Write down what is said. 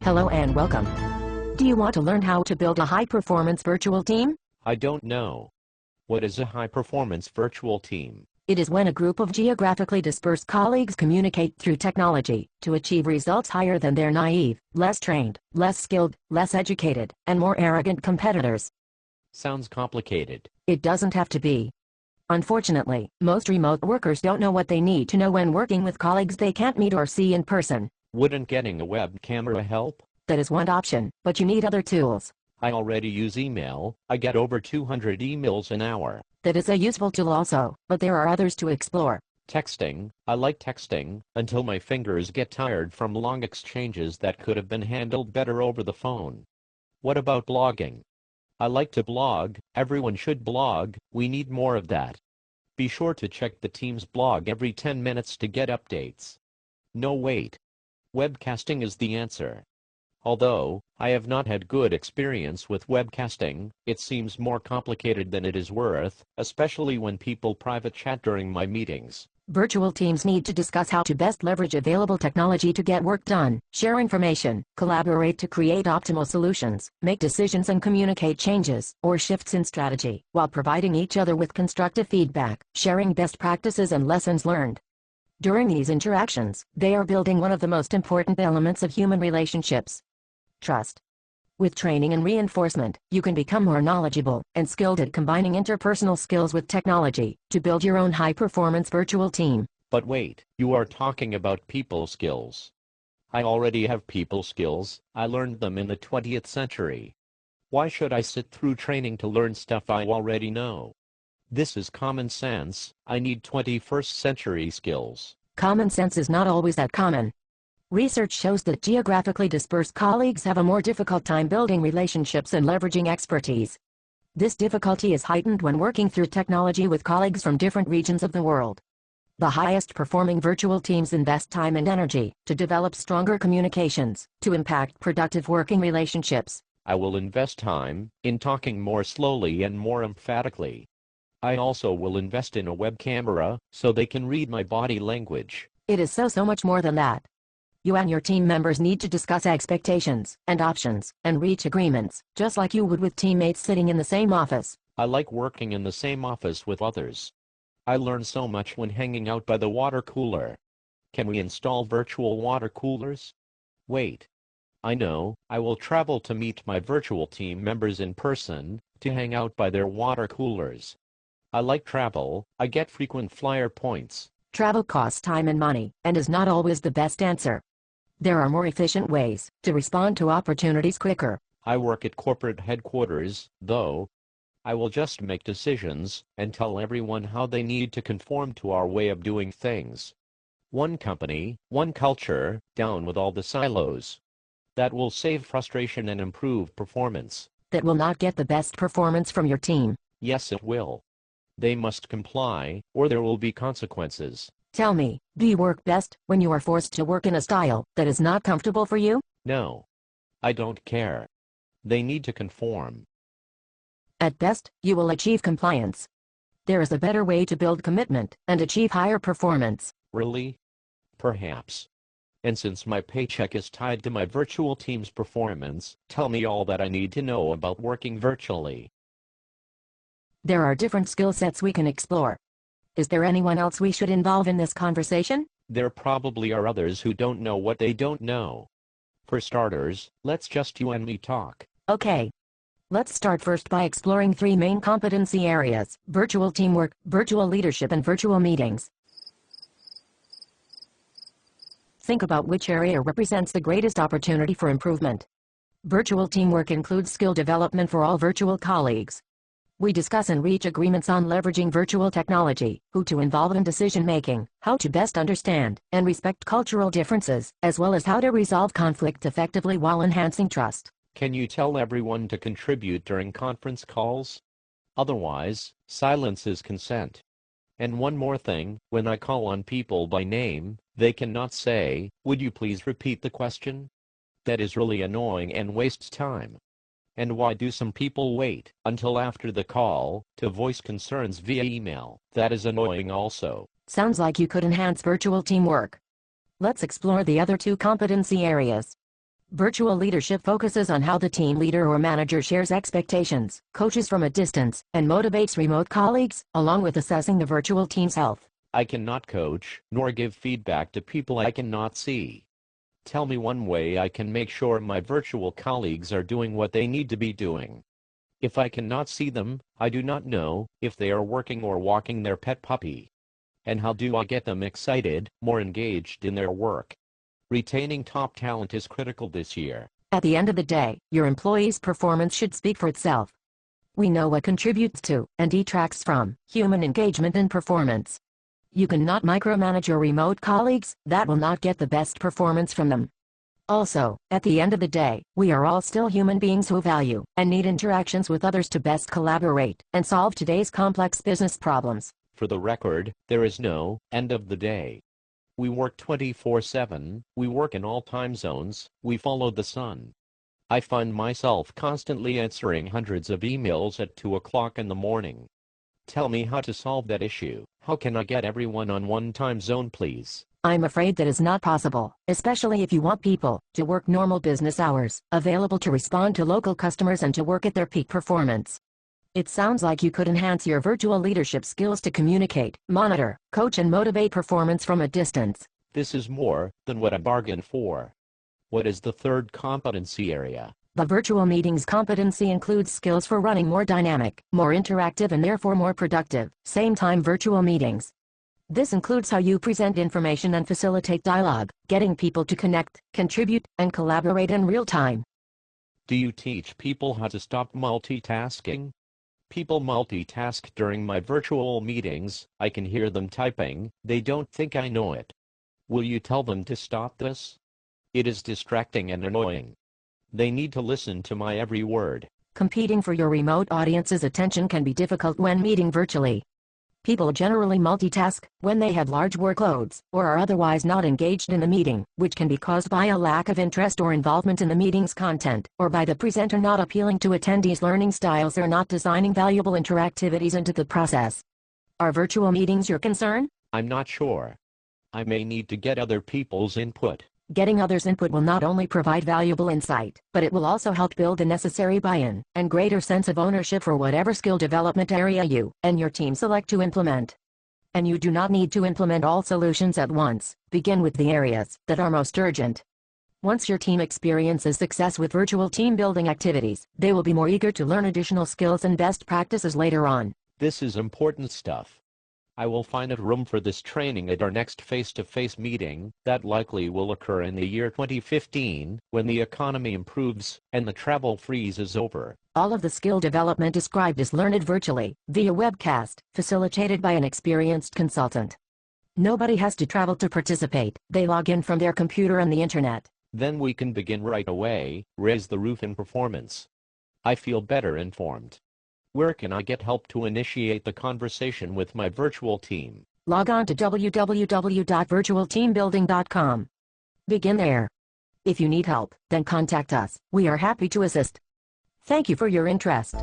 Hello and welcome. Do you want to learn how to build a high-performance virtual team? I don't know. What is a high-performance virtual team? It is when a group of geographically dispersed colleagues communicate through technology to achieve results higher than their naive, less trained, less skilled, less educated, and more arrogant competitors. Sounds complicated. It doesn't have to be. Unfortunately, most remote workers don't know what they need to know when working with colleagues they can't meet or see in person. Wouldn't getting a web camera help? That is one option, but you need other tools. I already use email. I get over 200 emails an hour. That is a useful tool also, but there are others to explore. Texting. I like texting until my fingers get tired from long exchanges that could have been handled better over the phone. What about blogging? I like to blog. Everyone should blog. We need more of that. Be sure to check the team's blog every 10 minutes to get updates. No, wait. Webcasting is the answer. Although I have not had good experience with webcasting, it seems more complicated than it is worth, especially when people private chat during my meetings. Virtual teams need to discuss how to best leverage available technology to get work done, share information, collaborate to create optimal solutions, make decisions and communicate changes or shifts in strategy, while providing each other with constructive feedback, sharing best practices and lessons learned. During these interactions, they are building one of the most important elements of human relationships: trust. With training and reinforcement, you can become more knowledgeable and skilled at combining interpersonal skills with technology to build your own high-performance virtual team. But wait, you are talking about people skills. I already have people skills. I learned them in the 20th century. Why should I sit through training to learn stuff I already know? This is common sense. I need 21st century skills. Common sense is not always that common. Research shows that geographically dispersed colleagues have a more difficult time building relationships and leveraging expertise. This difficulty is heightened when working through technology with colleagues from different regions of the world. The highest performing virtual teams invest time and energy to develop stronger communications, to impact productive working relationships. I will invest time in talking more slowly and more emphatically. I also will invest in a web camera so they can read my body language. It is so much more than that. You and your team members need to discuss expectations and options and reach agreements, just like you would with teammates sitting in the same office. I like working in the same office with others. I learn so much when hanging out by the water cooler. Can we install virtual water coolers? Wait. I know. I will travel to meet my virtual team members in person, to hang out by their water coolers. I like travel. I get frequent flyer points. Travel costs time and money, and is not always the best answer. There are more efficient ways to respond to opportunities quicker. I work at corporate headquarters, though. I will just make decisions and tell everyone how they need to conform to our way of doing things. One company, one culture, down with all the silos. That will save frustration and improve performance. That will not get the best performance from your team. Yes, it will. They must comply, or there will be consequences. Tell me, do you work best when you are forced to work in a style that is not comfortable for you? No. I don't care. They need to conform. At best, you will achieve compliance. There is a better way to build commitment and achieve higher performance. Really? Perhaps. And since my paycheck is tied to my virtual team's performance, tell me all that I need to know about working virtually. There are different skill sets we can explore. Is there anyone else we should involve in this conversation? There probably are others who don't know what they don't know. For starters, let's just you and me talk. Okay. Let's start first by exploring three main competency areas: virtual teamwork, virtual leadership, and virtual meetings. Think about which area represents the greatest opportunity for improvement. Virtual teamwork includes skill development for all virtual colleagues. We discuss and reach agreements on leveraging virtual technology, who to involve in decision-making, how to best understand and respect cultural differences, as well as how to resolve conflict effectively while enhancing trust. Can you tell everyone to contribute during conference calls? Otherwise, silence is consent. And one more thing, when I call on people by name, they cannot say, "Would you please repeat the question?" That is really annoying and wastes time. And why do some people wait until after the call to voice concerns via email? That is annoying also. Sounds like you could enhance virtual teamwork. Let's explore the other two competency areas. Virtual leadership focuses on how the team leader or manager shares expectations, coaches from a distance, and motivates remote colleagues, along with assessing the virtual team's health. I cannot coach, nor give feedback to people I cannot see. Tell me one way I can make sure my virtual colleagues are doing what they need to be doing. If I cannot see them, I do not know if they are working or walking their pet puppy. And how do I get them excited, more engaged in their work? Retaining top talent is critical this year. At the end of the day, your employees' performance should speak for itself. We know what contributes to, and detracts from, human engagement and performance. You cannot micromanage your remote colleagues, that will not get the best performance from them. Also, at the end of the day, we are all still human beings who value and need interactions with others to best collaborate and solve today's complex business problems. For the record, there is no end of the day. We work 24/7, we work in all time zones, we follow the sun. I find myself constantly answering hundreds of emails at 2 o'clock in the morning. Tell me how to solve that issue. How can I get everyone on one time zone, please? I'm afraid that is not possible, especially if you want people to work normal business hours, available to respond to local customers and to work at their peak performance. It sounds like you could enhance your virtual leadership skills to communicate, monitor, coach and motivate performance from a distance. This is more than what I bargained for. What is the third competency area? The virtual meetings competency includes skills for running more dynamic, more interactive and therefore more productive, same-time virtual meetings. This includes how you present information and facilitate dialogue, getting people to connect, contribute, and collaborate in real time. Do you teach people how to stop multitasking? People multitask during my virtual meetings. I can hear them typing. They don't think I know it. Will you tell them to stop this? It is distracting and annoying. They need to listen to my every word. Competing for your remote audience's attention can be difficult when meeting virtually. People generally multitask when they have large workloads or are otherwise not engaged in the meeting, which can be caused by a lack of interest or involvement in the meeting's content, or by the presenter not appealing to attendees' learning styles or not designing valuable interactivities into the process. Are virtual meetings your concern? I'm not sure. I may need to get other people's input. Getting others' input will not only provide valuable insight, but it will also help build the necessary buy-in and greater sense of ownership for whatever skill development area you and your team select to implement. And you do not need to implement all solutions at once. Begin with the areas that are most urgent. Once your team experiences success with virtual team building activities, they will be more eager to learn additional skills and best practices later on. This is important stuff. I will find a room for this training at our next face-to-face meeting, that likely will occur in the year 2015, when the economy improves and the travel freeze is over. All of the skill development described is learned virtually, via webcast, facilitated by an experienced consultant. Nobody has to travel to participate. They log in from their computer and the internet. Then we can begin right away, raise the roof in performance. I feel better informed. Where can I get help to initiate the conversation with my virtual team? Log on to www.virtualteambuilding.com. Begin there. If you need help, then contact us. We are happy to assist. Thank you for your interest.